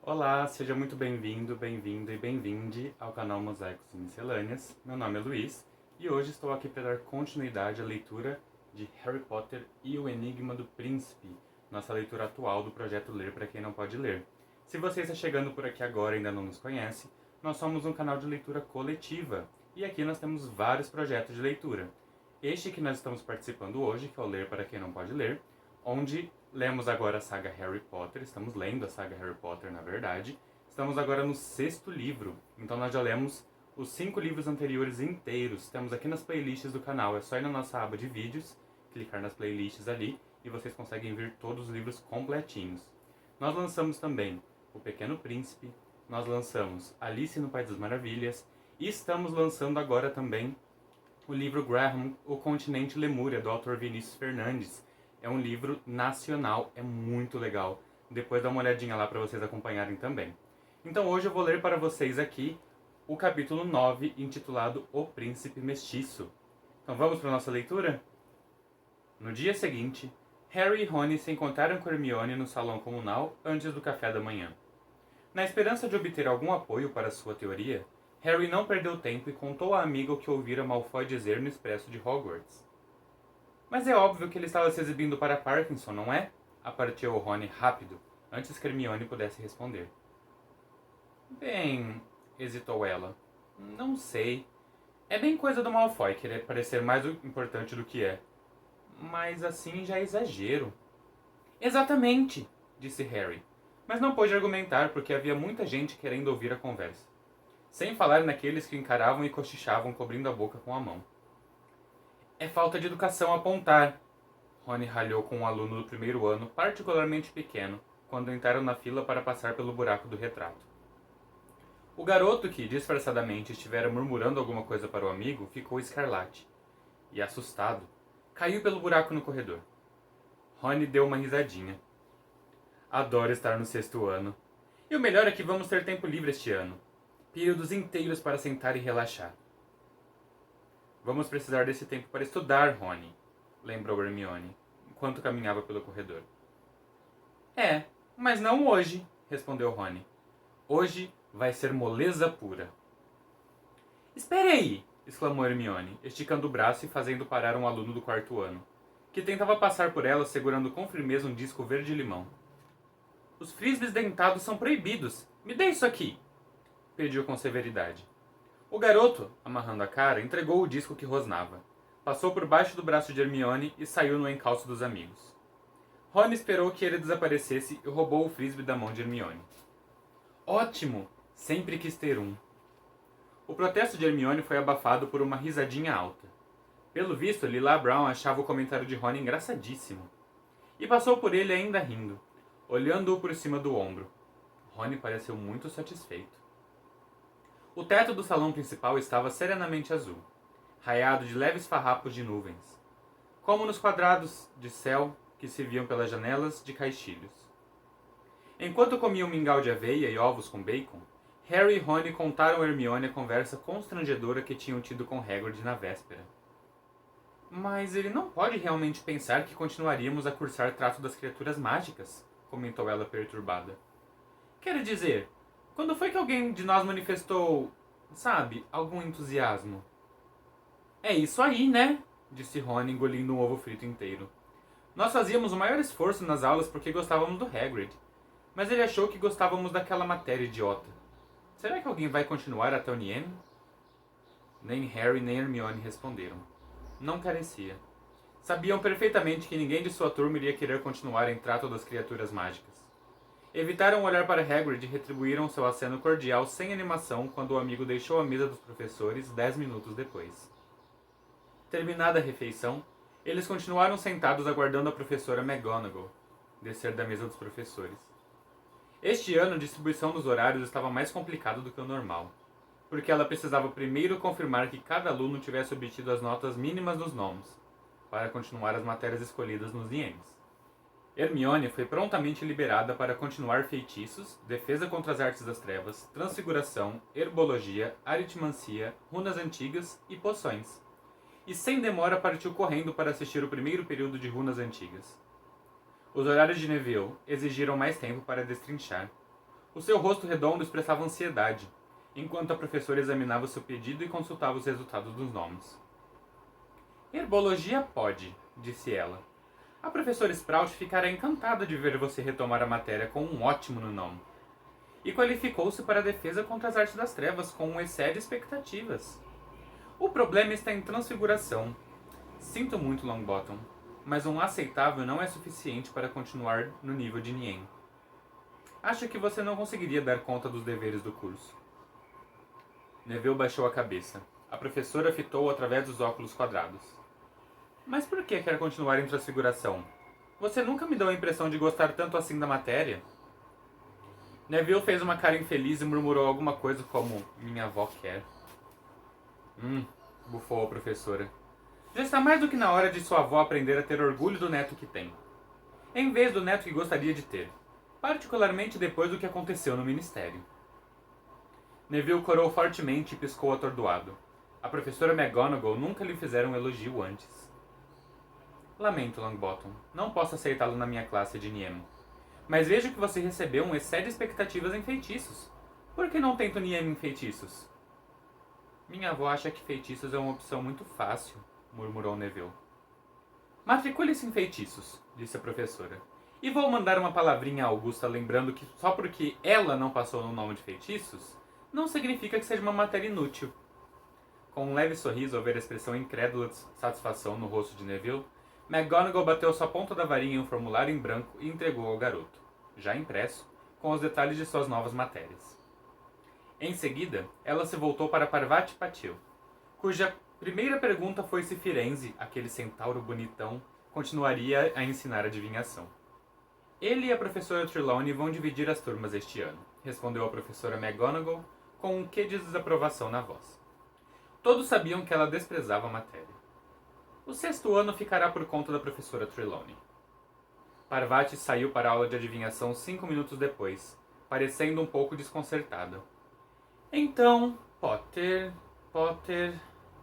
Olá, seja muito bem-vindo, bem-vinda e bem-vinde ao canal Mosaicos e Miscelâneas. Meu nome é Luiz e hoje estou aqui para dar continuidade à leitura de Harry Potter e o Enigma do Príncipe, nossa leitura atual do projeto Ler para Quem Não Pode Ler. Se você está chegando por aqui agora e ainda não nos conhece, nós somos um canal de leitura coletiva e aqui nós temos vários projetos de leitura. Este que nós estamos participando hoje, que é o Ler para Quem Não Pode Ler, onde lemos agora a saga Harry Potter, estamos lendo a saga Harry Potter, na verdade. Estamos agora no 6º livro, então nós já lemos os 5 livros anteriores inteiros. Temos aqui nas playlists do canal, é só ir na nossa aba de vídeos, clicar nas playlists ali e vocês conseguem ver todos os livros completinhos. Nós lançamos também O Pequeno Príncipe, nós lançamos Alice no País das Maravilhas e estamos lançando agora também o livro Graham, O Continente Lemúria, do autor Vinícius Fernandes. É um livro nacional, é muito legal. Depois dá uma olhadinha lá para vocês acompanharem também. Então hoje eu vou ler para vocês aqui o capítulo 9, intitulado O Príncipe Mestiço. Então vamos para a nossa leitura? No dia seguinte, Harry e Rony se encontraram com Hermione no salão comunal antes do café da manhã. Na esperança de obter algum apoio para sua teoria, Harry não perdeu tempo e contou à amiga o que ouvira Malfoy dizer no expresso de Hogwarts. Mas é óbvio que ele estava se exibindo para Parkinson, não é? Aparteou Rony rápido, antes que Hermione pudesse responder. Bem, hesitou ela. Não sei. É bem coisa do Malfoy querer parecer mais importante do que é. Mas assim já é exagero. Exatamente, disse Harry, mas não pôde argumentar porque havia muita gente querendo ouvir a conversa. Sem falar naqueles que encaravam e cochichavam cobrindo a boca com a mão. É falta de educação apontar. Rony ralhou com um aluno do primeiro ano, particularmente pequeno, quando entraram na fila para passar pelo buraco do retrato. O garoto, que disfarçadamente estivera murmurando alguma coisa para o amigo, ficou escarlate. E, assustado, caiu pelo buraco no corredor. Rony deu uma risadinha. Adoro estar no 6º ano. E o melhor é que vamos ter tempo livre este ano. Períodos inteiros para sentar e relaxar. Vamos precisar desse tempo para estudar, Rony, lembrou Hermione, enquanto caminhava pelo corredor. É, mas não hoje, respondeu Rony. Hoje vai ser moleza pura. Espere aí, exclamou Hermione, esticando o braço e fazendo parar um aluno do 4º ano, que tentava passar por ela segurando com firmeza um disco verde-limão. Os frisbees dentados são proibidos. Me dê isso aqui, pediu com severidade. O garoto, amarrando a cara, entregou o disco que rosnava. Passou por baixo do braço de Hermione e saiu no encalço dos amigos. Rony esperou que ele desaparecesse e roubou o frisbee da mão de Hermione. Ótimo! Sempre quis ter um. O protesto de Hermione foi abafado por uma risadinha alta. Pelo visto, Lila Brown achava o comentário de Rony engraçadíssimo. E passou por ele ainda rindo, olhando-o por cima do ombro. Rony pareceu muito satisfeito. O teto do salão principal estava serenamente azul, raiado de leves farrapos de nuvens, como nos quadrados de céu que se viam pelas janelas de caixilhos. Enquanto comiam mingau de aveia e ovos com bacon, Harry e Rony contaram a Hermione a conversa constrangedora que tinham tido com Hagrid na véspera. Mas ele não pode realmente pensar que continuaríamos a cursar trato das criaturas mágicas, comentou ela perturbada. Quero dizer, quando foi que alguém de nós manifestou, sabe, algum entusiasmo? É isso aí, né? Disse Rony, engolindo um ovo frito inteiro. Nós fazíamos o maior esforço nas aulas porque gostávamos do Hagrid, mas ele achou que gostávamos daquela matéria idiota. Será que alguém vai continuar até o Nien? Nem Harry nem Hermione responderam. Não carecia. Sabiam perfeitamente que ninguém de sua turma iria querer continuar em trato das criaturas mágicas. Evitaram olhar para Hagrid e retribuíram seu aceno cordial sem animação quando o amigo deixou a mesa dos professores 10 minutos depois. Terminada a refeição, eles continuaram sentados aguardando a professora McGonagall descer da mesa dos professores. Este ano a distribuição dos horários estava mais complicada do que o normal, porque ela precisava primeiro confirmar que cada aluno tivesse obtido as notas mínimas nos nomes, para continuar as matérias escolhidas nos Niens. Hermione foi prontamente liberada para continuar feitiços, defesa contra as artes das trevas, transfiguração, herbologia, aritmancia, runas antigas e poções. E sem demora partiu correndo para assistir o primeiro período de runas antigas. Os horários de Neville exigiram mais tempo para destrinchar. O seu rosto redondo expressava ansiedade, enquanto a professora examinava seu pedido e consultava os resultados dos nomes. Herbologia pode, disse ela. A professora Sprout ficará encantada de ver você retomar a matéria com um ótimo no nome. E qualificou-se para a defesa contra as artes das trevas com um excede expectativas. O problema está em transfiguração. Sinto muito, Longbottom, mas um aceitável não é suficiente para continuar no nível de Nien. Acho que você não conseguiria dar conta dos deveres do curso. Neville baixou a cabeça. A professora fitou-o através dos óculos quadrados. Mas por que quer continuar em transfiguração? Você nunca me deu a impressão de gostar tanto assim da matéria. Neville fez uma cara infeliz e murmurou alguma coisa como minha avó quer. Bufou a professora. Já está mais do que na hora de sua avó aprender a ter orgulho do neto que tem. Em vez do neto que gostaria de ter. Particularmente depois do que aconteceu no ministério. Neville corou fortemente e piscou atordoado. A professora McGonagall nunca lhe fizera um elogio antes. Lamento, Longbottom. Não posso aceitá-lo na minha classe de Niem. Mas vejo que você recebeu um excesso de expectativas em feitiços. Por que não tenta o Niem em feitiços? Minha avó acha que feitiços é uma opção muito fácil, murmurou Neville. Matricule-se em feitiços, disse a professora. E vou mandar uma palavrinha a Augusta lembrando que só porque ela não passou no nome de feitiços, não significa que seja uma matéria inútil. Com um leve sorriso ao ver a expressão incrédula de satisfação no rosto de Neville, McGonagall bateu sua ponta da varinha em um formulário em branco e entregou ao garoto, já impresso, com os detalhes de suas novas matérias. Em seguida, ela se voltou para Parvati Patil, cuja primeira pergunta foi se Firenze, aquele centauro bonitão, continuaria a ensinar adivinhação. Ele e a professora Trelawney vão dividir as turmas este ano, respondeu a professora McGonagall com um quê de desaprovação na voz. Todos sabiam que ela desprezava a matéria. O sexto ano ficará por conta da professora Trelawney. Parvati saiu para a aula de adivinhação 5 minutos depois, parecendo um pouco desconcertada. Então, Potter,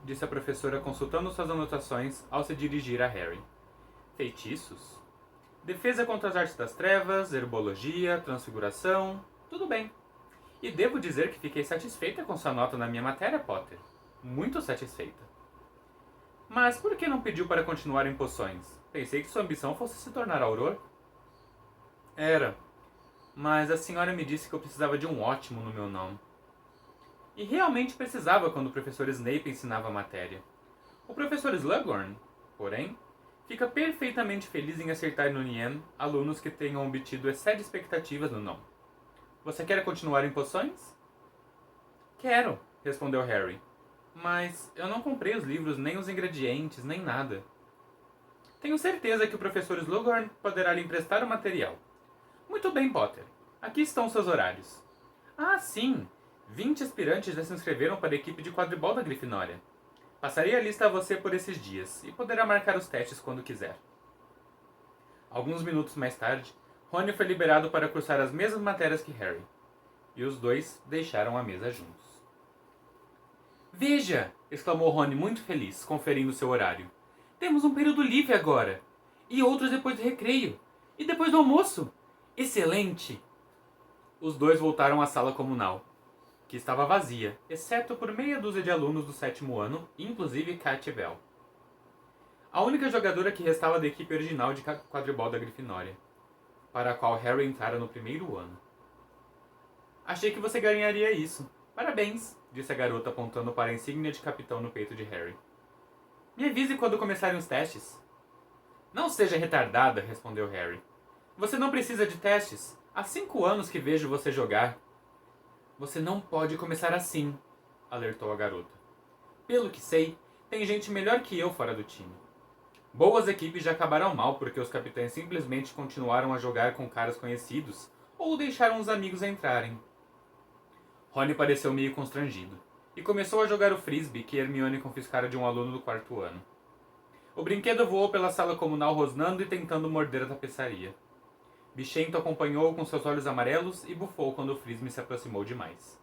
disse a professora consultando suas anotações ao se dirigir a Harry. Feitiços? Defesa contra as artes das trevas, herbologia, transfiguração, tudo bem. E devo dizer que fiquei satisfeita com sua nota na minha matéria, Potter. Muito satisfeita. Mas por que não pediu para continuar em poções? Pensei que sua ambição fosse se tornar auror. Era. Mas a senhora me disse que eu precisava de um ótimo no meu nome. E realmente precisava quando o professor Snape ensinava a matéria. O professor Slughorn, porém, fica perfeitamente feliz em acertar no Nien alunos que tenham obtido excede expectativas no nome. Você quer continuar em poções? Quero, respondeu Harry. Mas eu não comprei os livros, nem os ingredientes, nem nada. Tenho certeza que o professor Slughorn poderá lhe emprestar o material. Muito bem, Potter. Aqui estão seus horários. Ah, sim! 20 aspirantes já se inscreveram para a equipe de quadribol da Grifinória. Passarei a lista a você por esses dias, e poderá marcar os testes quando quiser. Alguns minutos mais tarde, Rony foi liberado para cursar as mesmas matérias que Harry. E os dois deixaram a mesa juntos. Veja! Exclamou Rony muito feliz, conferindo seu horário. Temos um período livre agora. E outros depois do recreio. E depois do almoço. Excelente! Os dois voltaram à sala comunal, que estava vazia, exceto por meia dúzia de alunos do 7º ano, inclusive Katia Bell. A única jogadora que restava da equipe original de quadribol da Grifinória, para a qual Harry entrara no 1º ano. Achei que você ganharia isso. Parabéns, disse a garota apontando para a insígnia de capitão no peito de Harry. Me avise quando começarem os testes. Não seja retardada, respondeu Harry. Você não precisa de testes. Há 5 anos que vejo você jogar. Você não pode começar assim, alertou a garota. Pelo que sei, tem gente melhor que eu fora do time. Boas equipes já acabaram mal porque os capitães simplesmente continuaram a jogar com caras conhecidos ou deixaram os amigos entrarem. Rony pareceu meio constrangido e começou a jogar o frisbee que Hermione confiscara de um aluno do 4º ano. O brinquedo voou pela sala comunal rosnando e tentando morder a tapeçaria. Bichento acompanhou-o com seus olhos amarelos e bufou quando o frisbee se aproximou demais.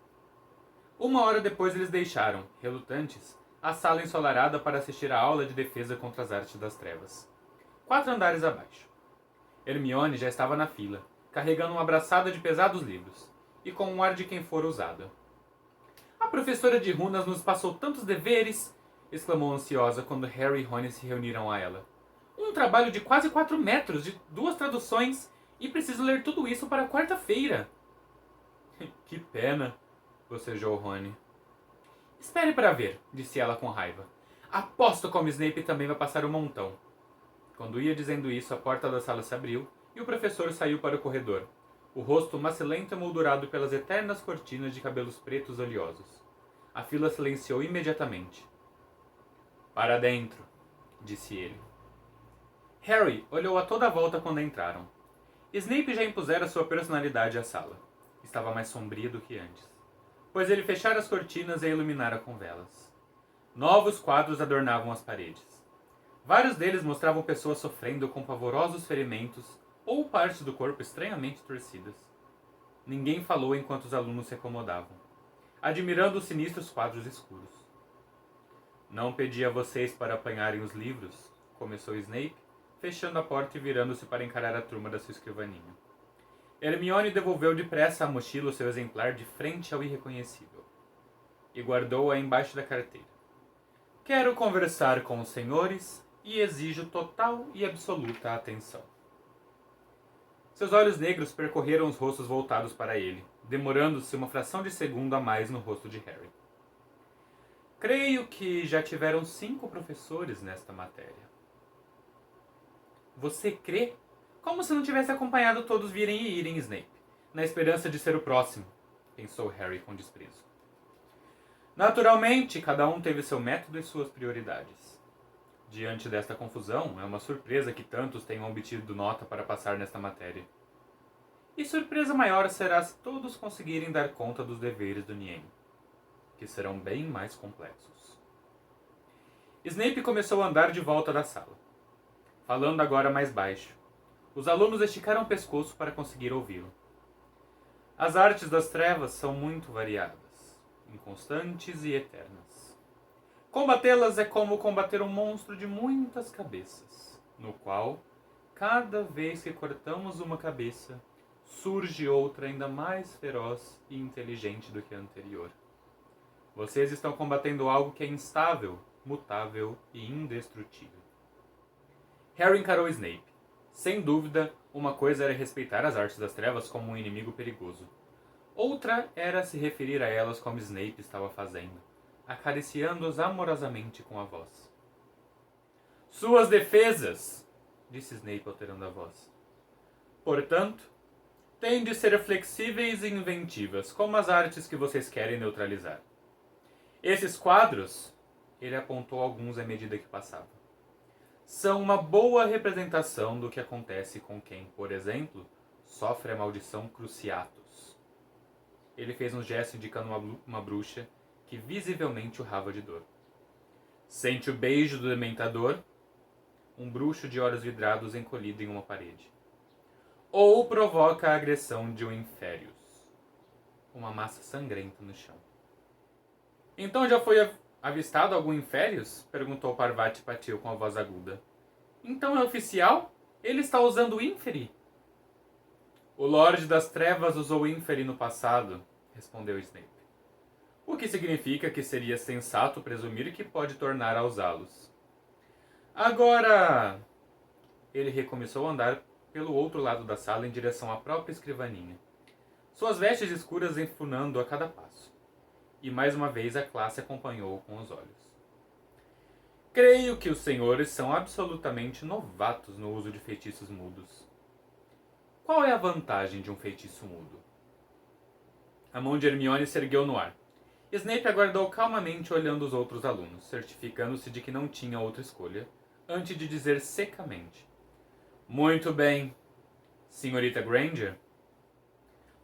1 hora depois eles deixaram, relutantes, a sala ensolarada para assistir à aula de defesa contra as artes das trevas. 4 andares abaixo. Hermione já estava na fila, carregando uma abraçada de pesados livros, e com um ar de quem for usada. A professora de runas nos passou tantos deveres, exclamou ansiosa quando Harry e Rony se reuniram a ela. Um trabalho de quase 4 metros, de 2 traduções, e preciso ler tudo isso para quarta-feira. Que pena, bocejou Rony. Espere para ver, disse ela com raiva. Aposto como Snape também vai passar um montão. Quando ia dizendo isso, a porta da sala se abriu e o professor saiu para o corredor, o rosto macilento e moldurado pelas eternas cortinas de cabelos pretos oleosos. A fila silenciou imediatamente. Para dentro, disse ele. Harry olhou a toda a volta quando entraram. Snape já impusera sua personalidade à sala. Estava mais sombria do que antes, pois ele fechara as cortinas e a iluminara com velas. Novos quadros adornavam as paredes. Vários deles mostravam pessoas sofrendo com pavorosos ferimentos ou partes do corpo estranhamente torcidas. Ninguém falou enquanto os alunos se acomodavam, admirando os sinistros quadros escuros. Não pedi a vocês para apanharem os livros, começou Snape, fechando a porta e virando-se para encarar a turma da sua escrivaninha. Hermione devolveu depressa à mochila o seu exemplar de frente ao irreconhecível e guardou-a embaixo da carteira. Quero conversar com os senhores e exijo total e absoluta atenção. Seus olhos negros percorreram os rostos voltados para ele, demorando-se uma fração de segundo a mais no rosto de Harry. Creio que já tiveram 5 professores nesta matéria. Você crê? Como se não tivesse acompanhado todos virem e irem, Snape, na esperança de ser o próximo, pensou Harry com desprezo. Naturalmente, cada um teve seu método e suas prioridades. Diante desta confusão, é uma surpresa que tantos tenham obtido nota para passar nesta matéria. E surpresa maior será se todos conseguirem dar conta dos deveres do Nien, que serão bem mais complexos. Snape começou a andar de volta da sala, falando agora mais baixo. Os alunos esticaram o pescoço para conseguir ouvi-lo. As artes das trevas são muito variadas, inconstantes e eternas. Combatê-las é como combater um monstro de muitas cabeças, no qual, cada vez que cortamos uma cabeça, surge outra ainda mais feroz e inteligente do que a anterior. Vocês estão combatendo algo que é instável, mutável e indestrutível. Harry encarou Snape. Sem dúvida, uma coisa era respeitar as artes das trevas como um inimigo perigoso. Outra era se referir a elas como Snape estava fazendo, acariciando-as amorosamente com a voz. Suas defesas, disse Snape alterando a voz. Portanto, têm de ser flexíveis e inventivas, como as artes que vocês querem neutralizar. Esses quadros, ele apontou alguns à medida que passava, são uma boa representação do que acontece com quem, por exemplo, sofre a maldição Cruciatus. Ele fez um gesto indicando uma bruxa que visivelmente urrava de dor. Sente o beijo do Dementador, um bruxo de olhos vidrados encolhido em uma parede. Ou provoca a agressão de um Inferius, uma massa sangrenta no chão. Então já foi avistado algum Inferius? Perguntou Parvati Patil com a voz aguda. Então é oficial? Ele está usando o Inferi? O Lorde das Trevas usou o Inferi no passado, respondeu Snape. O que significa que seria sensato presumir que pode tornar a usá-los. Agora... Ele recomeçou a andar pelo outro lado da sala em direção à própria escrivaninha, suas vestes escuras enfunando a cada passo. E mais uma vez a classe acompanhou com os olhos. Creio que os senhores são absolutamente novatos no uso de feitiços mudos. Qual é a vantagem de um feitiço mudo? A mão de Hermione se ergueu no ar. Snape aguardou calmamente olhando os outros alunos, certificando-se de que não tinha outra escolha, antes de dizer secamente. Muito bem, senhorita Granger.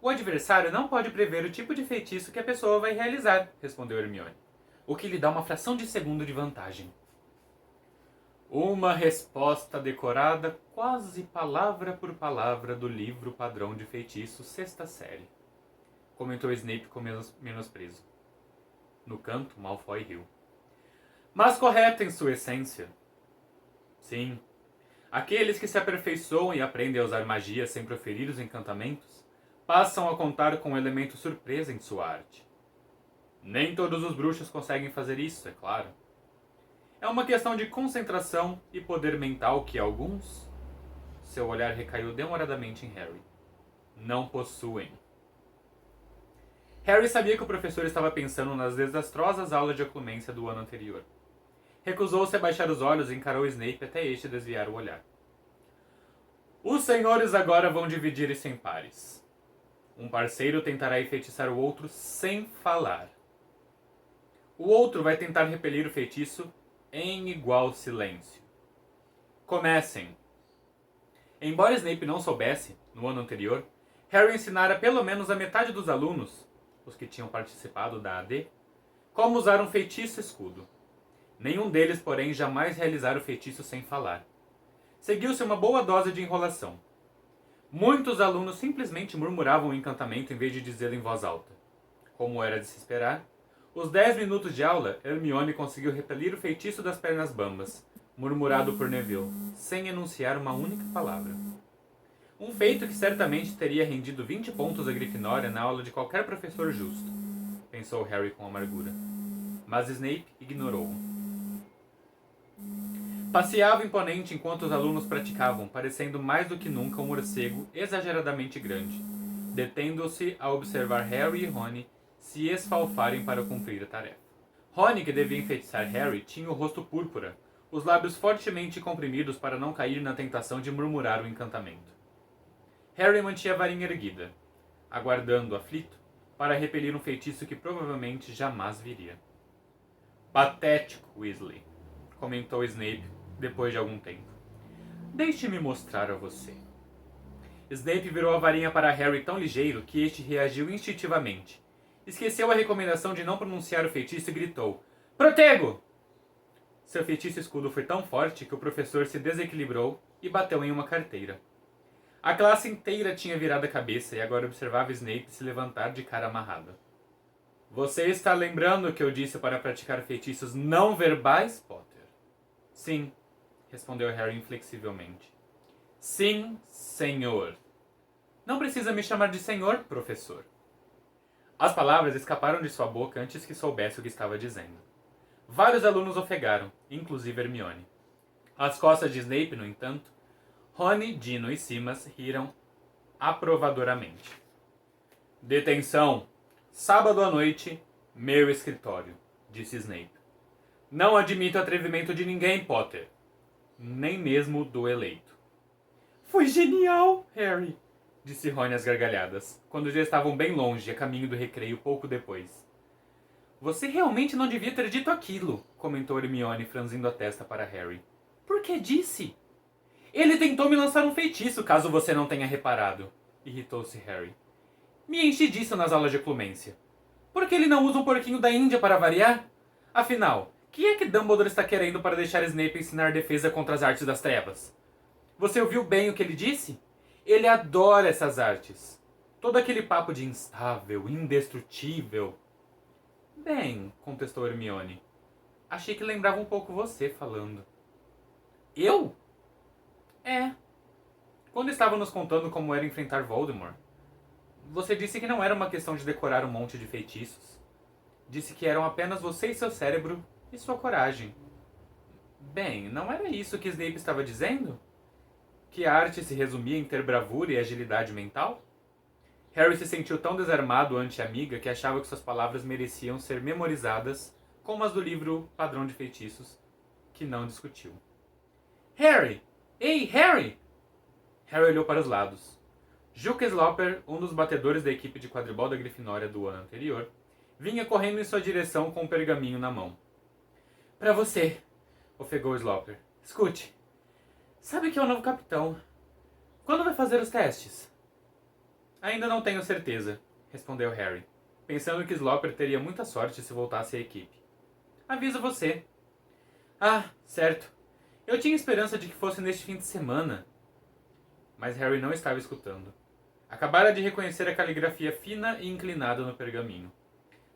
O adversário não pode prever o tipo de feitiço que a pessoa vai realizar, respondeu Hermione, o que lhe dá uma fração de segundo de vantagem. Uma resposta decorada quase palavra por palavra do livro padrão de feitiço sexta série, comentou Snape com menosprezo. No canto, Malfoy riu. Mas correta em sua essência. Sim, aqueles que se aperfeiçoam e aprendem a usar magia sem proferir os encantamentos passam a contar com um elemento surpresa em sua arte. Nem todos os bruxos conseguem fazer isso, é claro. É uma questão de concentração e poder mental que alguns... Seu olhar recaiu demoradamente em Harry. Não possuem. Harry sabia que o professor estava pensando nas desastrosas aulas de oclumência do ano anterior. Recusou-se a baixar os olhos e encarou Snape até este desviar o olhar. Os senhores agora vão dividir-se em pares. Um parceiro tentará enfeitiçar o outro sem falar. O outro vai tentar repelir o feitiço em igual silêncio. Comecem. Embora Snape não soubesse, no ano anterior, Harry ensinara pelo menos a metade dos alunos, os que tinham participado da AD, como usar um feitiço escudo. Nenhum deles, porém, jamais realizara o feitiço sem falar. Seguiu-se uma boa dose de enrolação. Muitos alunos simplesmente murmuravam o encantamento em vez de dizê-lo em voz alta. Como era de se esperar, os 10 minutos de aula, Hermione conseguiu repelir o feitiço das pernas bambas, murmurado por Neville, sem enunciar uma única palavra. Um feito que certamente teria rendido 20 pontos a Grifinória na aula de qualquer professor justo, pensou Harry com amargura. Mas Snape ignorou-o. Passeava imponente enquanto os alunos praticavam, parecendo mais do que nunca um morcego exageradamente grande, detendo-se a observar Harry e Rony se esfalfarem para cumprir a tarefa. Rony, que devia enfeitiçar Harry, tinha o rosto púrpura, os lábios fortemente comprimidos para não cair na tentação de murmurar o encantamento. Harry mantinha a varinha erguida, aguardando, aflito, para repelir um feitiço que provavelmente jamais viria. Patético, Weasley, comentou Snape depois de algum tempo. Deixe-me mostrar a você. Snape virou a varinha para Harry tão ligeiro que este reagiu instintivamente. Esqueceu a recomendação de não pronunciar o feitiço e gritou: Protego! Seu feitiço escudo foi tão forte que o professor se desequilibrou e bateu em uma carteira. A classe inteira tinha virado a cabeça e agora observava Snape se levantar de cara amarrada. Você está lembrando que eu disse para praticar feitiços não verbais, Potter? Sim, respondeu Harry inflexivelmente. Sim, senhor. Não precisa me chamar de senhor, professor. As palavras escaparam de sua boca antes que soubesse o que estava dizendo. Vários alunos ofegaram, inclusive Hermione. Às costas de Snape, no entanto, Rony, Dino e Simas riram aprovadoramente. Detenção! Sábado à noite, meu escritório, disse Snape. Não admito atrevimento de ninguém, Potter. Nem mesmo do eleito. Foi genial, Harry, disse Rony às gargalhadas, quando já estavam bem longe, a caminho do recreio pouco depois. Você realmente não devia ter dito aquilo, comentou Hermione, franzindo a testa para Harry. Por que disse? Ele tentou me lançar um feitiço, caso você não tenha reparado, irritou-se Harry. Me enchi disso nas aulas de oclumência. Por que ele não usa um porquinho da Índia para variar? Afinal, que é que Dumbledore está querendo para deixar Snape ensinar defesa contra as artes das trevas? Você ouviu bem o que ele disse? Ele adora essas artes. Todo aquele papo de instável, indestrutível. Bem, contestou Hermione. Achei que lembrava um pouco você falando. Eu? É. Quando estava nos contando como era enfrentar Voldemort, você disse que não era uma questão de decorar um monte de feitiços. Disse que eram apenas você e seu cérebro e sua coragem. Bem, não era isso que Snape estava dizendo? Que a arte se resumia em ter bravura e agilidade mental? Harry se sentiu tão desarmado ante a amiga que achava que suas palavras mereciam ser memorizadas como as do livro Padrão de Feitiços, que não discutiu. Harry! Ei, Harry! Harry olhou para os lados. Juca Slopper, um dos batedores da equipe de quadribol da Grifinória do ano anterior, vinha correndo em sua direção com um pergaminho na mão. Para você, ofegou Slopper. Escute, sabe que é o novo capitão. Quando vai fazer os testes? Ainda não tenho certeza, respondeu Harry, pensando que Slopper teria muita sorte se voltasse à equipe. Aviso você. Ah, certo. Eu tinha esperança de que fosse neste fim de semana. Mas Harry não estava escutando. Acabara de reconhecer a caligrafia fina e inclinada no pergaminho.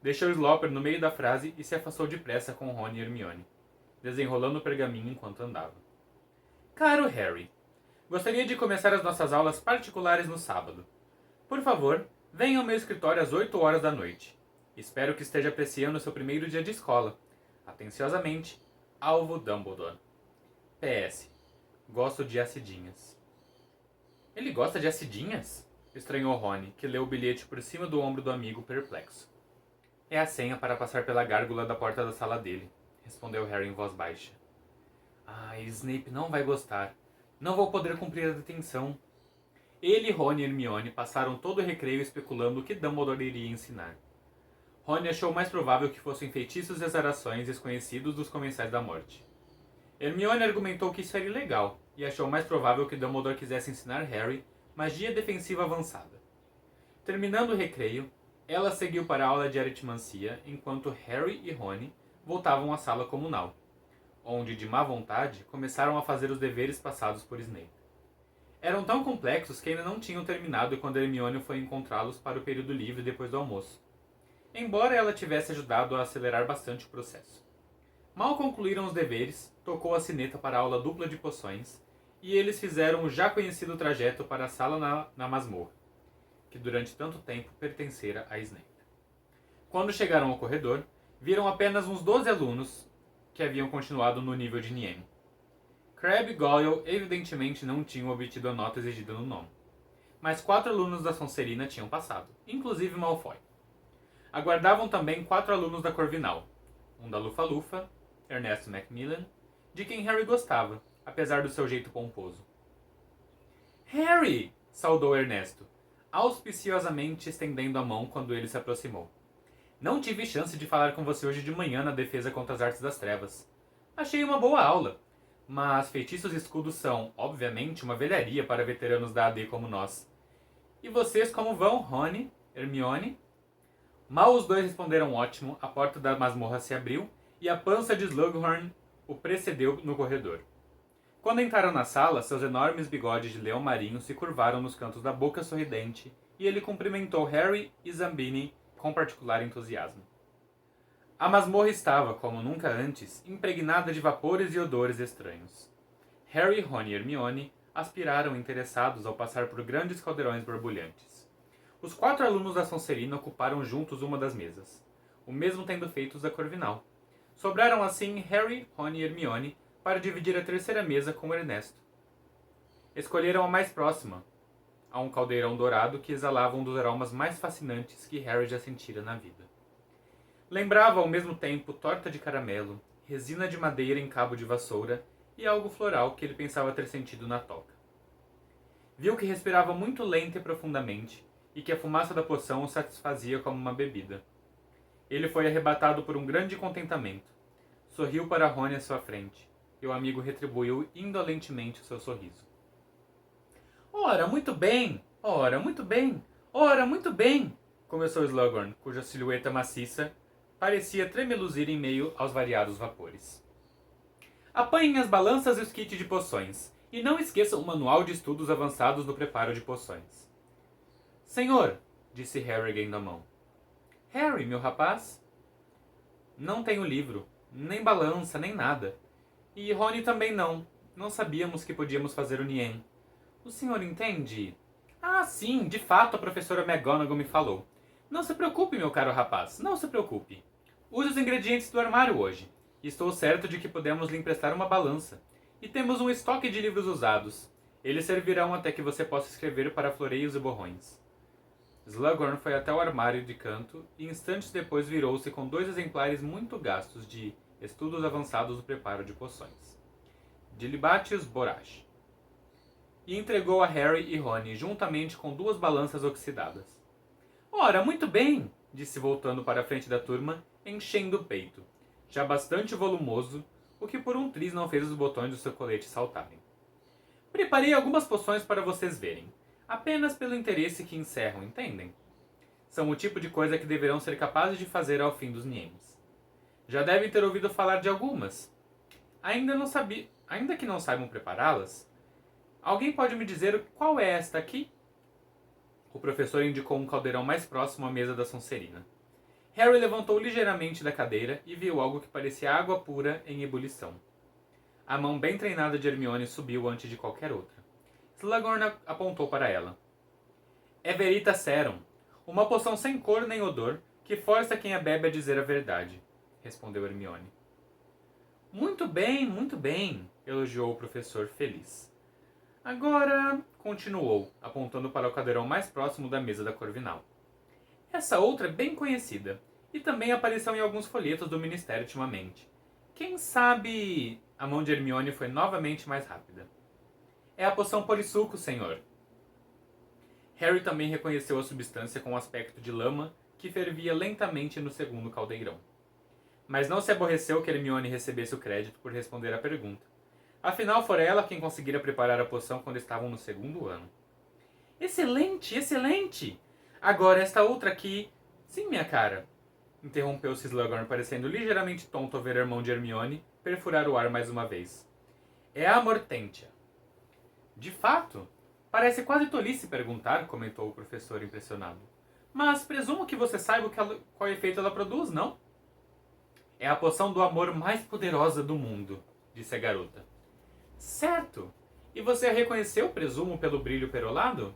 Deixou Slopper no meio da frase e se afastou depressa com Rony e Hermione, desenrolando o pergaminho enquanto andava. Caro Harry, gostaria de começar as nossas aulas particulares no sábado. Por favor, venha ao meu escritório às 8 horas da noite. Espero que esteja apreciando seu primeiro dia de escola. Atenciosamente, Alvo Dumbledore. PS. Gosto de acidinhas. Ele gosta de acidinhas? Estranhou Rony, que leu o bilhete por cima do ombro do amigo perplexo. É a senha para passar pela gárgula da porta da sala dele, respondeu Harry em voz baixa. Ah, Snape não vai gostar. Não vou poder cumprir a detenção. Ele, Rony e Hermione passaram todo o recreio especulando o que Dumbledore iria ensinar. Rony achou mais provável que fossem feitiços e azarações desconhecidos dos Comensais da Morte. Hermione argumentou que isso era ilegal, e achou mais provável que Dumbledore quisesse ensinar Harry magia defensiva avançada. Terminando o recreio, ela seguiu para a aula de aritmancia, enquanto Harry e Rony voltavam à sala comunal, onde, de má vontade, começaram a fazer os deveres passados por Snape. Eram tão complexos que ainda não tinham terminado quando Hermione foi encontrá-los para o período livre depois do almoço, embora ela tivesse ajudado a acelerar bastante o processo. Mal concluíram os deveres, tocou a sineta para a aula dupla de poções, e eles fizeram o já conhecido trajeto para a sala na masmorra, que durante tanto tempo pertencera a Snape. Quando chegaram ao corredor, viram apenas uns 12 alunos que haviam continuado no nível de Niêm. Crabbe e Goyle evidentemente não tinham obtido a nota exigida no nome, mas 4 alunos da Sonserina tinham passado, inclusive Malfoy. Aguardavam também 4 alunos da Corvinal, um da Lufa-Lufa, Ernesto Macmillan, de quem Harry gostava, apesar do seu jeito pomposo. Harry! Saudou Ernesto, auspiciosamente estendendo a mão quando ele se aproximou. Não tive chance de falar com você hoje de manhã na defesa contra as artes das trevas. Achei uma boa aula, mas feitiços e escudos são, obviamente, uma velharia para veteranos da AD como nós. E vocês como vão, Rony, Hermione? Mal os dois responderam ótimo, a porta da masmorra se abriu e a pança de Slughorn o precedeu no corredor. Quando entraram na sala, seus enormes bigodes de leão marinho se curvaram nos cantos da boca sorridente e ele cumprimentou Harry e Zambini com particular entusiasmo. A masmorra estava, como nunca antes, impregnada de vapores e odores estranhos. Harry, Rony e Hermione aspiraram interessados ao passar por grandes caldeirões borbulhantes. Os 4 alunos da Sonserina ocuparam juntos uma das mesas, o mesmo tendo feito os da Corvinal. Sobraram assim Harry, Rony e Hermione para dividir a terceira mesa com Ernesto. Escolheram a mais próxima, a um caldeirão dourado que exalava um dos aromas mais fascinantes que Harry já sentira na vida. Lembrava ao mesmo tempo torta de caramelo, resina de madeira em cabo de vassoura e algo floral que ele pensava ter sentido na toca. Viu que respirava muito lenta e profundamente e que a fumaça da poção o satisfazia como uma bebida. Ele foi arrebatado por um grande contentamento. Sorriu para Rony à sua frente, e o amigo retribuiu indolentemente o seu sorriso. Ora, muito bem! Ora, muito bem! Ora, muito bem! Começou Slughorn, cuja silhueta maciça parecia tremeluzir em meio aos variados vapores. Apanhem as balanças e os kits de poções, e não esqueçam o manual de estudos avançados do preparo de poções. Senhor, disse Harry erguendo a mão. Harry, meu rapaz? Não tenho livro, nem balança, nem nada. E Rony também não. Não sabíamos que podíamos fazer o Niêm. O senhor entende? Ah, sim, de fato a professora McGonagall me falou. Não se preocupe, meu caro rapaz, não se preocupe. Use os ingredientes do armário hoje. Estou certo de que podemos lhe emprestar uma balança. E temos um estoque de livros usados. Eles servirão até que você possa escrever para floreios e borrões. Slughorn foi até o armário de canto e instantes depois virou-se com 2 exemplares muito gastos de Estudos Avançados do Preparo de Poções, de Libatius Borage, e entregou a Harry e Rony juntamente com 2 balanças oxidadas. Ora, muito bem, disse voltando para a frente da turma, enchendo o peito, já bastante volumoso, o que por um triz não fez os botões do seu colete saltarem. Preparei algumas poções para vocês verem, apenas pelo interesse que encerram, entendem? São o tipo de coisa que deverão ser capazes de fazer ao fim dos Niems. Já devem ter ouvido falar de algumas. Ainda que não saibam prepará-las, alguém pode me dizer qual é esta aqui? O professor indicou um caldeirão mais próximo à mesa da Sonserina. Harry levantou ligeiramente da cadeira e viu algo que parecia água pura em ebulição. A mão bem treinada de Hermione subiu antes de qualquer outra. Slughorn apontou para ela. É verita serum, uma poção sem cor nem odor, que força quem a bebe a dizer a verdade, respondeu Hermione. Muito bem, elogiou o professor feliz. Agora, continuou, apontando para o cadeirão mais próximo da mesa da Corvinal. Essa outra é bem conhecida, e também apareceu em alguns folhetos do Ministério ultimamente. Quem sabe... A mão de Hermione foi novamente mais rápida. É a poção polissuco, senhor. Harry também reconheceu a substância com aspecto de lama que fervia lentamente no segundo caldeirão. Mas não se aborreceu que Hermione recebesse o crédito por responder à pergunta. Afinal, fora ela quem conseguira preparar a poção quando estavam no segundo ano. Excelente, excelente! Agora esta outra aqui... Sim, minha cara. Interrompeu-se Slughorn, parecendo ligeiramente tonto ao ver a irmão de Hermione perfurar o ar mais uma vez. É a Mortentia. De fato? Parece quase tolice perguntar, comentou o professor impressionado. Mas presumo que você saiba qual efeito ela produz, não? É a poção do amor mais poderosa do mundo, disse a garota. Certo! E você a reconheceu, presumo, pelo brilho perolado?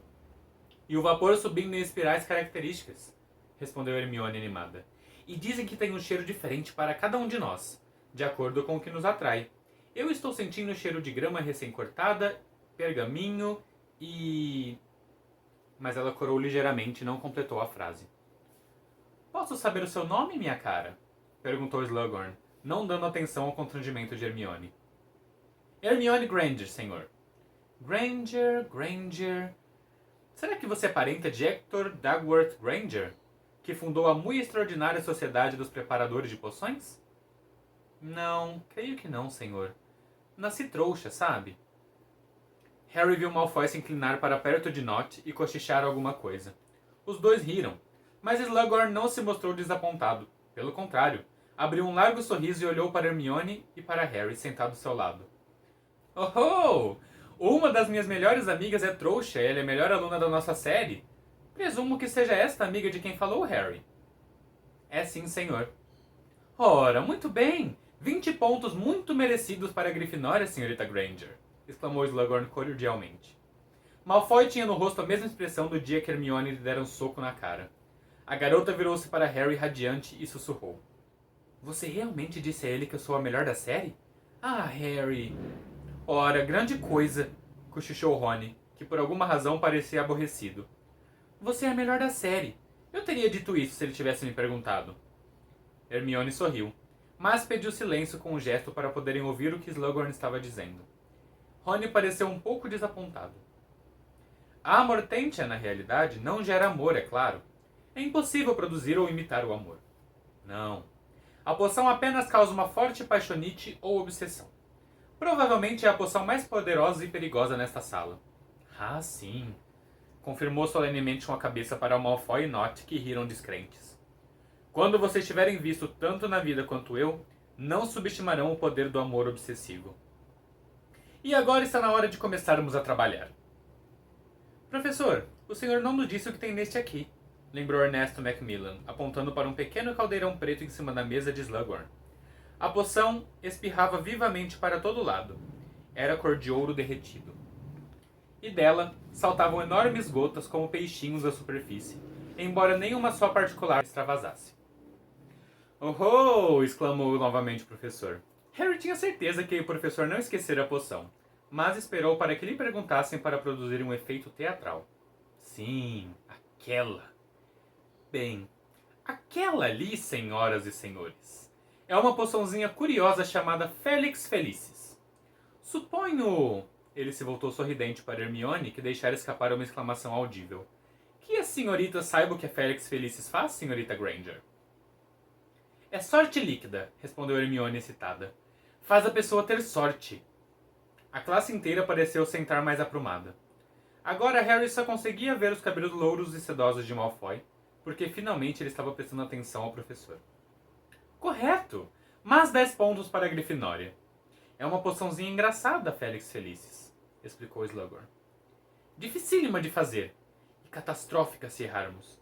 E o vapor subindo em espirais características, respondeu Hermione animada. E dizem que tem um cheiro diferente para cada um de nós, de acordo com o que nos atrai. Eu estou sentindo o cheiro de grama recém-cortada, pergaminho e... Mas ela corou ligeiramente e não completou a frase. Posso saber o seu nome, minha cara? Perguntou Slughorn, não dando atenção ao constrangimento de Hermione. Hermione Granger, senhor. Granger... Será que você é parente de Hector Dagworth Granger, que fundou a muito extraordinária Sociedade dos Preparadores de Poções? Não, creio que não, senhor. Nasci trouxa, sabe? Harry viu Malfoy se inclinar para perto de Nott e cochichar alguma coisa. Os dois riram, mas Slughorn não se mostrou desapontado. Pelo contrário, abriu um largo sorriso e olhou para Hermione e para Harry sentado ao seu lado. Oh! Uma das minhas melhores amigas é trouxa, ela é a melhor aluna da nossa série. Presumo que seja esta amiga de quem falou, Harry. É sim, senhor. Ora, muito bem! 20 pontos muito merecidos para a Grifinória, senhorita Granger, exclamou Slughorn cordialmente. Malfoy tinha no rosto a mesma expressão do dia que Hermione lhe dera um soco na cara. A garota virou-se para Harry radiante e sussurrou. Você realmente disse a ele que eu sou a melhor da série? Ah, Harry... Ora, grande coisa, cochichou Rony, que por alguma razão parecia aborrecido. Você é a melhor da série. Eu teria dito isso se ele tivesse me perguntado. Hermione sorriu, mas pediu silêncio com um gesto para poderem ouvir o que Slughorn estava dizendo. Rony pareceu um pouco desapontado. A Mortentia, na realidade, não gera amor, é claro. É impossível produzir ou imitar o amor. Não. A poção apenas causa uma forte paixonite ou obsessão. Provavelmente é a poção mais poderosa e perigosa nesta sala. Ah, sim. Confirmou solenemente com a cabeça para Malfoy e Nott, que riram descrentes. Quando vocês tiverem visto tanto na vida quanto eu, não subestimarão o poder do amor obsessivo. E agora está na hora de começarmos a trabalhar. Professor, o senhor não nos disse o que tem neste aqui, lembrou Ernesto Macmillan, apontando para um pequeno caldeirão preto em cima da mesa de Slughorn. A poção espirrava vivamente para todo lado. Era cor de ouro derretido. E dela saltavam enormes gotas como peixinhos à superfície, embora nenhuma só particular extravasasse. Oh! Exclamou novamente o professor. Harry tinha certeza que o professor não esquecera a poção, mas esperou para que lhe perguntassem para produzir um efeito teatral. Sim, aquela. Bem, aquela ali, senhoras e senhores, é uma poçãozinha curiosa chamada Felix Felicis. Suponho... Ele se voltou sorridente para Hermione, que deixara escapar uma exclamação audível. Que a senhorita saiba o que a Felix Felicis faz, senhorita Granger? É sorte líquida, respondeu Hermione excitada. Faz a pessoa ter sorte. A classe inteira pareceu sentar mais aprumada. Agora Harry só conseguia ver os cabelos louros e sedosos de Malfoy, porque finalmente ele estava prestando atenção ao professor. Correto! Mas 10 pontos para a Grifinória. É uma poçãozinha engraçada, Felix Felicis, explicou Slughorn. Dificílima de fazer, e catastrófica se errarmos.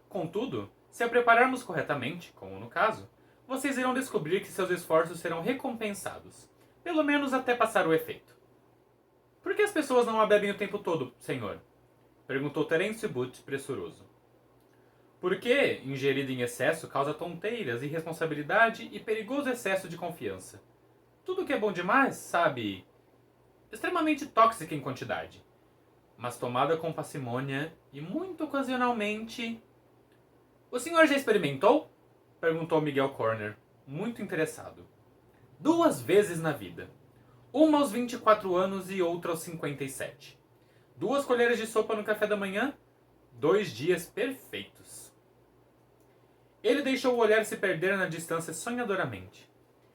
Contudo, se a prepararmos corretamente, como no caso, vocês irão descobrir que seus esforços serão recompensados, pelo menos até passar o efeito. Por que as pessoas não a bebem o tempo todo, senhor? Perguntou Terence Booth, pressuroso. Porque, ingerida em excesso, causa tonteiras, irresponsabilidade e perigoso excesso de confiança. Tudo que é bom demais, sabe, extremamente tóxica em quantidade, mas tomada com parcimônia e muito ocasionalmente... O senhor já experimentou? Perguntou Miguel Corner, muito interessado. 2 vezes na vida. Uma aos 24 anos e outra aos 57. 2 colheres de sopa no café da manhã, 2 dias perfeitos. Ele deixou o olhar se perder na distância sonhadoramente.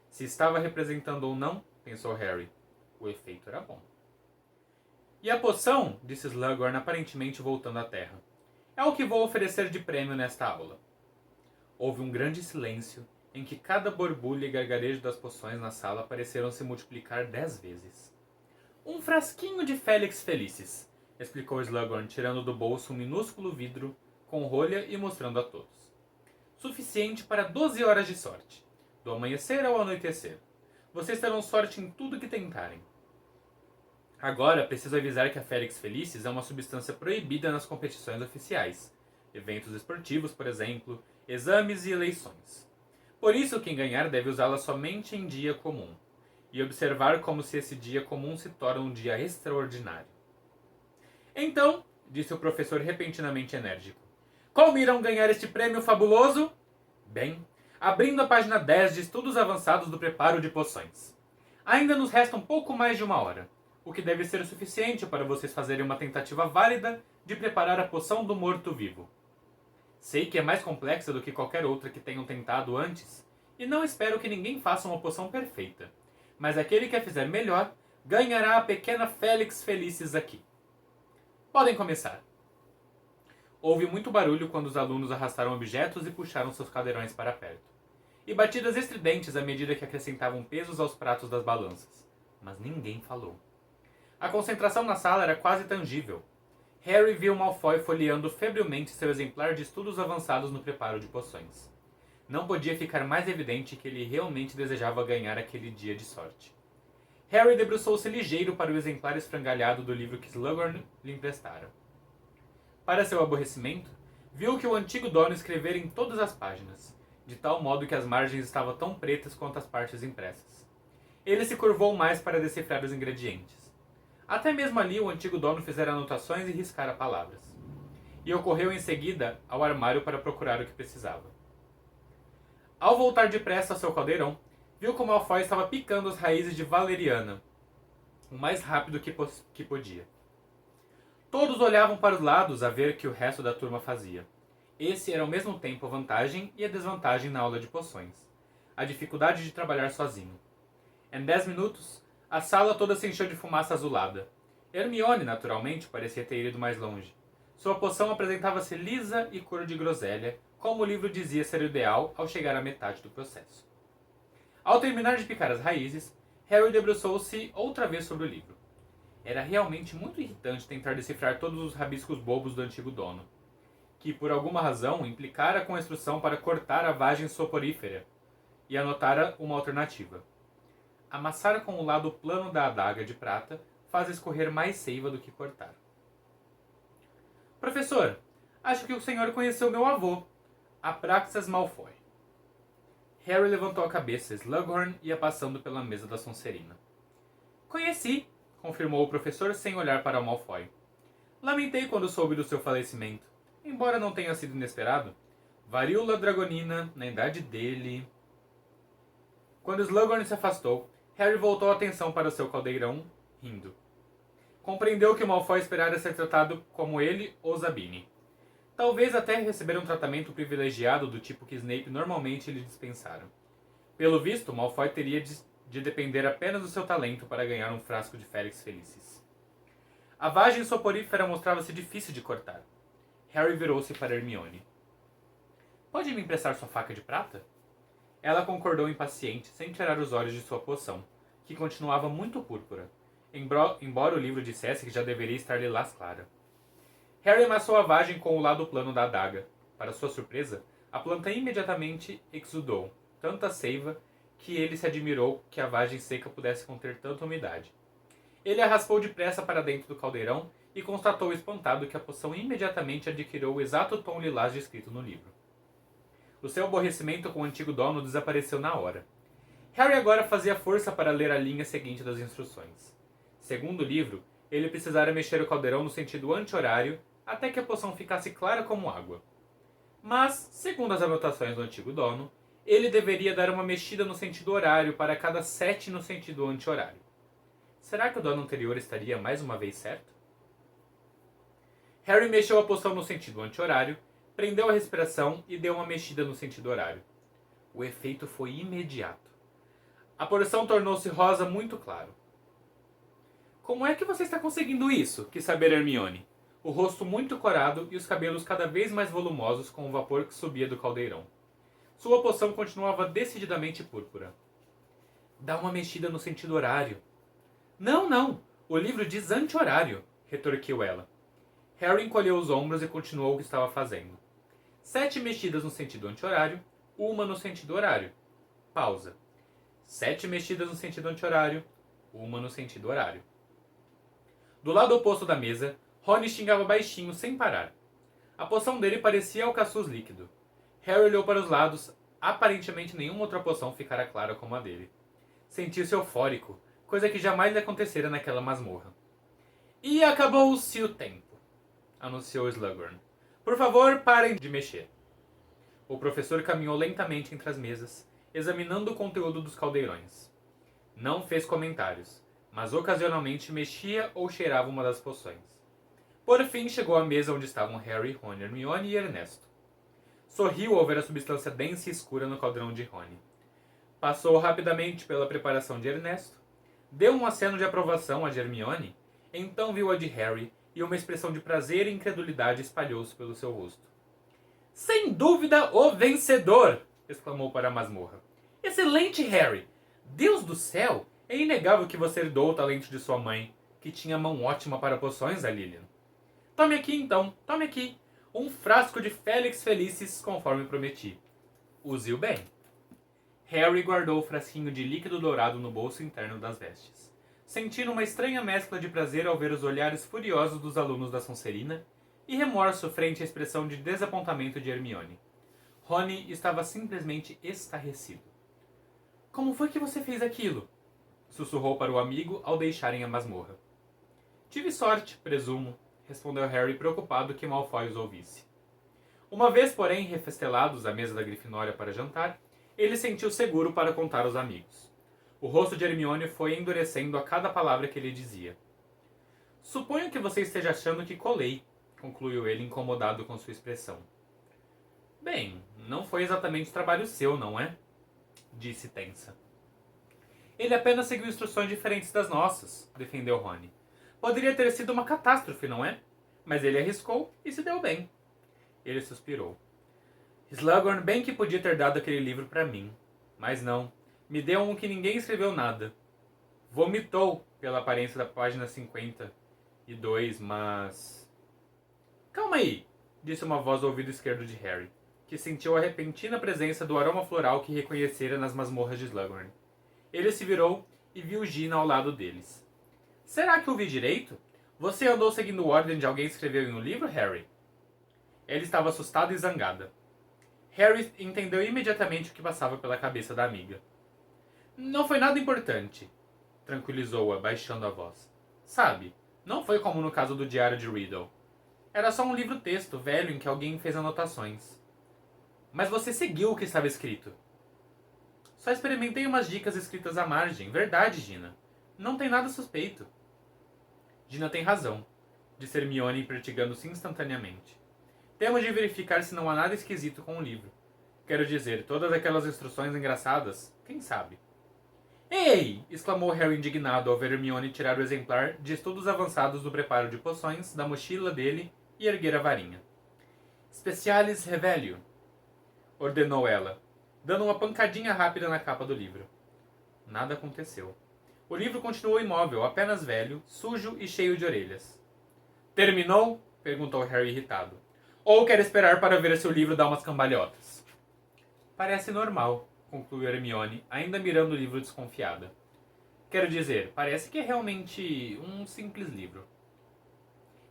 Se estava representando ou não, pensou Harry, o efeito era bom. E a poção, disse Slughorn aparentemente voltando à terra, é o que vou oferecer de prêmio nesta aula. Houve um grande silêncio, em que cada borbulha e gargarejo das poções na sala pareceram se multiplicar 10 vezes. Um frasquinho de Félix Felicis, explicou Slughorn, tirando do bolso um minúsculo vidro com rolha e mostrando a todos. Suficiente para 12 horas de sorte, do amanhecer ao anoitecer. Vocês terão sorte em tudo que tentarem. Agora, preciso avisar que a Félix Felicis é uma substância proibida nas competições oficiais, eventos esportivos, por exemplo, exames e eleições. Por isso, quem ganhar deve usá-la somente em dia comum, e observar como se esse dia comum se torna um dia extraordinário. Então, disse o professor repentinamente enérgico, como irão ganhar este prêmio fabuloso? Bem, abrindo a página 10 de Estudos Avançados do Preparo de Poções. Ainda nos resta um pouco mais de 1 hora, o que deve ser o suficiente para vocês fazerem uma tentativa válida de preparar a poção do morto-vivo. Sei que é mais complexa do que qualquer outra que tenham tentado antes, e não espero que ninguém faça uma poção perfeita, mas aquele que a fizer melhor ganhará a pequena Félix Felicis aqui. Podem começar. Houve muito barulho quando os alunos arrastaram objetos e puxaram seus cadeirões para perto, e batidas estridentes à medida que acrescentavam pesos aos pratos das balanças, mas ninguém falou. A concentração na sala era quase tangível. Harry viu Malfoy folheando febrilmente seu exemplar de Estudos Avançados no Preparo de Poções. Não podia ficar mais evidente que ele realmente desejava ganhar aquele dia de sorte. Harry debruçou-se ligeiro para o exemplar esfrangalhado do livro que Slughorn lhe emprestara. Para seu aborrecimento, viu que o antigo dono escrevera em todas as páginas, de tal modo que as margens estavam tão pretas quanto as partes impressas. Ele se curvou mais para decifrar os ingredientes. Até mesmo ali o antigo dono fizera anotações e riscara palavras. E ocorreu em seguida ao armário para procurar o que precisava. Ao voltar depressa ao seu caldeirão, viu como Malfoy estava picando as raízes de valeriana, o mais rápido que podia. Todos olhavam para os lados a ver o que o resto da turma fazia. Esse era ao mesmo tempo a vantagem e a desvantagem na aula de poções. A dificuldade de trabalhar sozinho. Em 10 minutos, a sala toda se encheu de fumaça azulada. Hermione, naturalmente, parecia ter ido mais longe. Sua poção apresentava-se lisa e cor de groselha, como o livro dizia ser o ideal ao chegar à metade do processo. Ao terminar de picar as raízes, Harry debruçou-se outra vez sobre o livro. Era realmente muito irritante tentar decifrar todos os rabiscos bobos do antigo dono, que por alguma razão implicara com a instrução para cortar a vagem soporífera, e anotara uma alternativa. Amassar com o lado plano da adaga de prata faz escorrer mais seiva do que cortar. Professor, acho que o senhor conheceu meu avô, Apraxas Malfoy. Harry levantou a cabeça, Slughorn ia passando pela mesa da Sonserina. Conheci, confirmou o professor sem olhar para Malfoy. Lamentei quando soube do seu falecimento, embora não tenha sido inesperado. Varíola dragonina, na idade dele... Quando Slughorn se afastou, Harry voltou a atenção para o seu caldeirão, rindo. Compreendeu que Malfoy esperara ser tratado como ele ou Zabine. Talvez até receber um tratamento privilegiado do tipo que Snape normalmente lhe dispensara. Pelo visto, Malfoy teria de depender apenas do seu talento para ganhar um frasco de Félix Felicis. A vagem soporífera mostrava-se difícil de cortar. Harry virou-se para Hermione. Pode me emprestar sua faca de prata? Ela concordou impaciente, sem tirar os olhos de sua poção, que continuava muito púrpura, embora o livro dissesse que já deveria estar lilás clara. Harry amassou a vagem com o lado plano da adaga. Para sua surpresa, a planta imediatamente exudou tanta seiva que ele se admirou que a vagem seca pudesse conter tanta umidade. Ele a raspou depressa para dentro do caldeirão e constatou espantado que a poção imediatamente adquiriu o exato tom lilás descrito no livro. O seu aborrecimento com o antigo dono desapareceu na hora. Harry agora fazia força para ler a linha seguinte das instruções. Segundo o livro, ele precisara mexer o caldeirão no sentido anti-horário até que a poção ficasse clara como água. Mas, segundo as anotações do antigo dono, ele deveria dar uma mexida no sentido horário para cada 7 no sentido anti-horário. Será que o dono anterior estaria mais uma vez certo? Harry mexeu a poção no sentido anti-horário, prendeu a respiração e deu uma mexida no sentido horário. O efeito foi imediato. A porção tornou-se rosa muito claro. Como é que você está conseguindo isso? Quis saber Hermione. O rosto muito corado e os cabelos cada vez mais volumosos com o vapor que subia do caldeirão. Sua poção continuava decididamente púrpura. Dá uma mexida no sentido horário. Não, não. O livro diz anti-horário, retorquiu ela. Harry encolheu os ombros e continuou o que estava fazendo. 7 mexidas no sentido anti-horário, uma no sentido horário. Pausa. 7 mexidas no sentido anti-horário, uma no sentido horário. Do lado oposto da mesa, Rony xingava baixinho sem parar. A poção dele parecia alcaçuz líquido. Harry olhou para os lados. Aparentemente nenhuma outra poção ficara clara como a dele. Sentiu-se eufórico, coisa que jamais lhe acontecera naquela masmorra. E acabou-se o tempo, anunciou Slughorn. Por favor, parem de mexer. O professor caminhou lentamente entre as mesas, examinando o conteúdo dos caldeirões. Não fez comentários, mas ocasionalmente mexia ou cheirava uma das poções. Por fim, chegou à mesa onde estavam Harry, Rony, Hermione e Ernesto. Sorriu ao ver a substância densa e escura no caldeirão de Rony. Passou rapidamente pela preparação de Ernesto, deu um aceno de aprovação a de Hermione, então viu a de Harry e uma expressão de prazer e incredulidade espalhou-se pelo seu rosto. Sem dúvida o vencedor! Exclamou para a masmorra. Excelente, Harry! Deus do céu! É inegável que você herdou o talento de sua mãe, que tinha mão ótima para poções, a Lilian. Tome aqui então, tome aqui. Um frasco de Felix Felicis, conforme prometi. Use-o bem. Harry guardou o frasquinho de líquido dourado no bolso interno das vestes, sentindo uma estranha mescla de prazer ao ver os olhares furiosos dos alunos da Sonserina e remorso frente à expressão de desapontamento de Hermione. Rony estava simplesmente estarrecido. Como foi que você fez aquilo? Sussurrou para o amigo ao deixarem a masmorra. Tive sorte, presumo, respondeu Harry preocupado que Malfoy os ouvisse. Uma vez, porém, refestelados à mesa da Grifinória para jantar, ele sentiu seguro para contar aos amigos. O rosto de Hermione foi endurecendo a cada palavra que ele dizia. Suponho que você esteja achando que colei, concluiu ele incomodado com sua expressão. Bem, não foi exatamente trabalho seu, não é? Disse tensa. Ele apenas seguiu instruções diferentes das nossas, defendeu Rony. Poderia ter sido uma catástrofe, não é? Mas ele arriscou e se deu bem. Ele suspirou. Slughorn bem que podia ter dado aquele livro para mim. Mas não. Me deu um que ninguém escreveu nada. Vomitou pela aparência da página 52, mas... Calma aí, disse uma voz ao ouvido esquerdo de Harry, que sentiu a repentina presença do aroma floral que reconhecera nas masmorras de Slughorn. Ele se virou e viu Gina ao lado deles. Será que ouvi direito? Você andou seguindo ordem de alguém que escreveu em um livro, Harry? Ela estava assustada e zangada. Harry entendeu imediatamente o que passava pela cabeça da amiga. Não foi nada importante, tranquilizou-a, baixando a voz. Sabe, não foi como no caso do Diário de Riddle. Era só um livro-texto velho em que alguém fez anotações. Mas você seguiu o que estava escrito. Só experimentei umas dicas escritas à margem. Verdade, Gina. Não tem nada suspeito. Gina tem razão, disse Hermione, impertigando-se instantaneamente. Temos de verificar se não há nada esquisito com o livro. Quero dizer, todas aquelas instruções engraçadas, quem sabe? Ei! Exclamou Harry indignado ao ver Hermione tirar o exemplar de estudos avançados do preparo de poções da mochila dele e erguer a varinha. Specialis Revelio, ordenou ela, dando uma pancadinha rápida na capa do livro. Nada aconteceu. O livro continuou imóvel, apenas velho, sujo e cheio de orelhas. Terminou? Perguntou Harry irritado. Ou quer esperar para ver se o livro dá umas cambalhotas? Parece normal, concluiu Hermione, ainda mirando o livro desconfiada. Quero dizer, parece que é realmente um simples livro.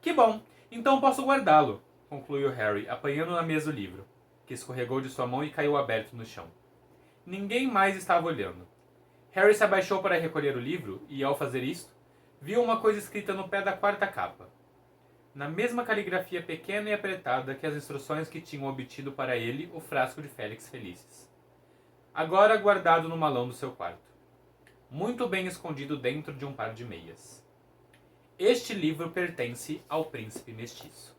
Que bom! Então posso guardá-lo, concluiu Harry, apanhando na mesa o livro, que escorregou de sua mão e caiu aberto no chão. Ninguém mais estava olhando. Harry se abaixou para recolher o livro e, ao fazer isto, viu uma coisa escrita no pé da quarta capa. Na mesma caligrafia pequena e apertada que as instruções que tinham obtido para ele o frasco de Félix Felicis. Agora guardado no malão do seu quarto. Muito bem escondido dentro de um par de meias. Este livro pertence ao príncipe mestiço.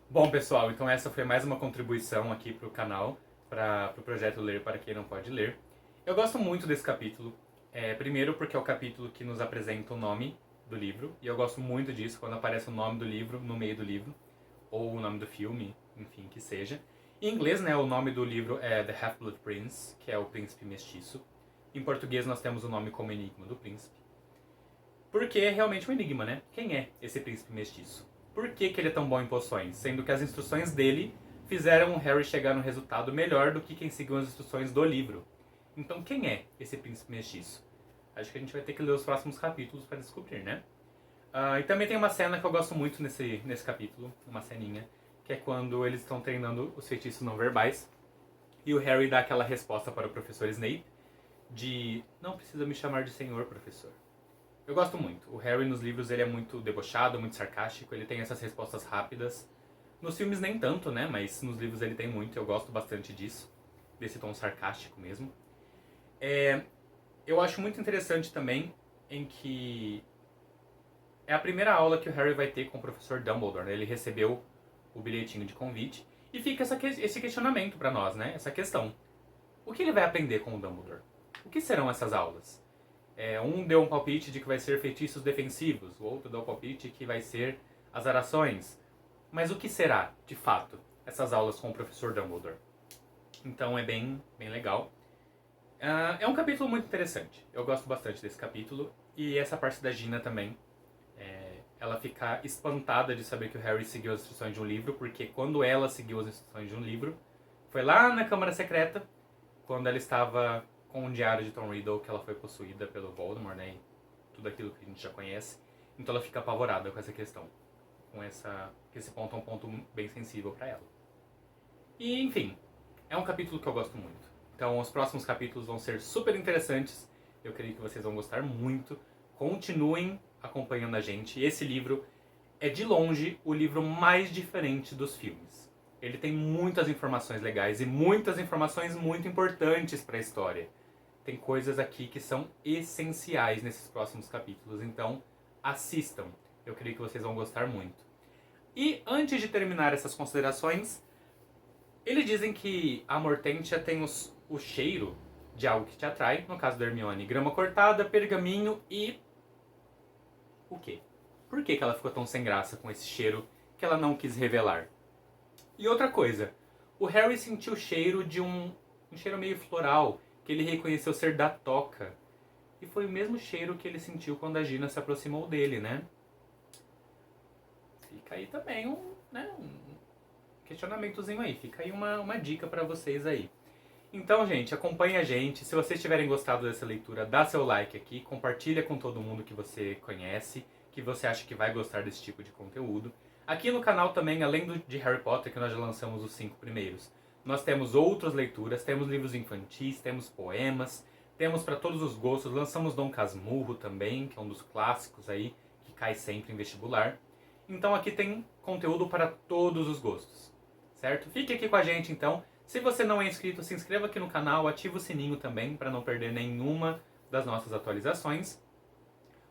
Bom, pessoal, então essa foi mais uma contribuição aqui para o canal, para o projeto Ler para Quem Não Pode Ler. Eu gosto muito desse capítulo, primeiro porque é o capítulo que nos apresenta o nome do livro, e eu gosto muito disso, quando aparece o nome do livro no meio do livro, ou o nome do filme, enfim, que seja. Em inglês, né, o nome do livro é The Half-Blood Prince, que é o príncipe mestiço. Em português nós temos o nome como Enigma do Príncipe. Porque é realmente um enigma, né? Quem é esse príncipe mestiço? Por que ele é tão bom em poções? Sendo que as instruções dele fizeram o Harry chegar num resultado melhor do que quem seguiu as instruções do livro. Então quem é esse príncipe mestiço? Acho que a gente vai ter que ler os próximos capítulos para descobrir, né? E também tem uma cena que eu gosto muito nesse capítulo, uma ceninha, que é quando eles estão treinando os feitiços não verbais. E o Harry dá aquela resposta para o professor Snape de não precisa me chamar de senhor, professor. Eu gosto muito. O Harry nos livros ele é muito debochado, muito sarcástico, ele tem essas respostas rápidas. Nos filmes nem tanto, né? Mas nos livros ele tem muito, eu gosto bastante disso. Desse tom sarcástico mesmo. Eu acho muito interessante também em que é a primeira aula que o Harry vai ter com o professor Dumbledore, né? Ele recebeu o bilhetinho de convite e fica esse questionamento para nós, né? Essa questão. O que ele vai aprender com o Dumbledore? O que serão essas aulas? Um deu um palpite de que vai ser feitiços defensivos, o outro deu um palpite que vai ser azarações. Mas o que será, de fato, essas aulas com o professor Dumbledore? Então é bem legal. É um capítulo muito interessante. Eu gosto bastante desse capítulo. E essa parte da Gina também. Ela fica espantada de saber que o Harry seguiu as instruções de um livro, porque quando ela seguiu as instruções de um livro, foi lá na Câmara Secreta, quando ela estava com o diário de Tom Riddle, que ela foi possuída pelo Voldemort, né? E tudo aquilo que a gente já conhece. Então ela fica apavorada com essa questão. Que esse ponto é um ponto bem sensível para ela. E, enfim, é um capítulo que eu gosto muito. Então os próximos capítulos vão ser super interessantes. Eu creio que vocês vão gostar muito. Continuem acompanhando a gente. Esse livro é, de longe, o livro mais diferente dos filmes. Ele tem muitas informações legais e muitas informações muito importantes para a história. Tem coisas aqui que são essenciais nesses próximos capítulos, então assistam. Eu creio que vocês vão gostar muito. E antes de terminar essas considerações, eles dizem que a Mortentia tem o cheiro de algo que te atrai, no caso da Hermione, grama cortada, pergaminho e... o quê? Por que ela ficou tão sem graça com esse cheiro que ela não quis revelar? E outra coisa, o Harry sentiu o cheiro de um cheiro meio floral, que ele reconheceu ser da Toca. E foi o mesmo cheiro que ele sentiu quando a Gina se aproximou dele, né? Fica aí também um questionamentozinho aí. Fica aí uma dica pra vocês aí. Então, gente, acompanha a gente. Se vocês tiverem gostado dessa leitura, dá seu like aqui. Compartilha com todo mundo que você conhece, que você acha que vai gostar desse tipo de conteúdo. Aqui no canal também, além de Harry Potter, que nós já lançamos os 5 primeiros, nós temos outras leituras, temos livros infantis, temos poemas, temos para todos os gostos, lançamos Dom Casmurro também, que é um dos clássicos aí, que cai sempre em vestibular. Então aqui tem conteúdo para todos os gostos, certo? Fique aqui com a gente então. Se você não é inscrito, se inscreva aqui no canal, ativa o sininho também para não perder nenhuma das nossas atualizações.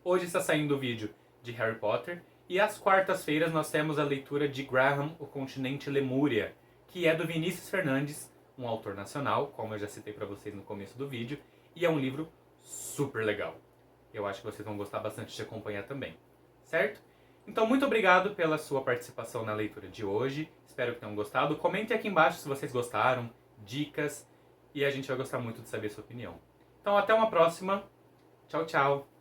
Hoje está saindo o vídeo de Harry Potter. E às quartas-feiras nós temos a leitura de Graham, O Continente Lemúria, que é do Vinícius Fernandes, um autor nacional, como eu já citei para vocês no começo do vídeo, e é um livro super legal. Eu acho que vocês vão gostar bastante de acompanhar também, certo? Então muito obrigado pela sua participação na leitura de hoje, espero que tenham gostado. Comentem aqui embaixo se vocês gostaram, dicas, e a gente vai gostar muito de saber a sua opinião. Então até uma próxima, tchau, tchau!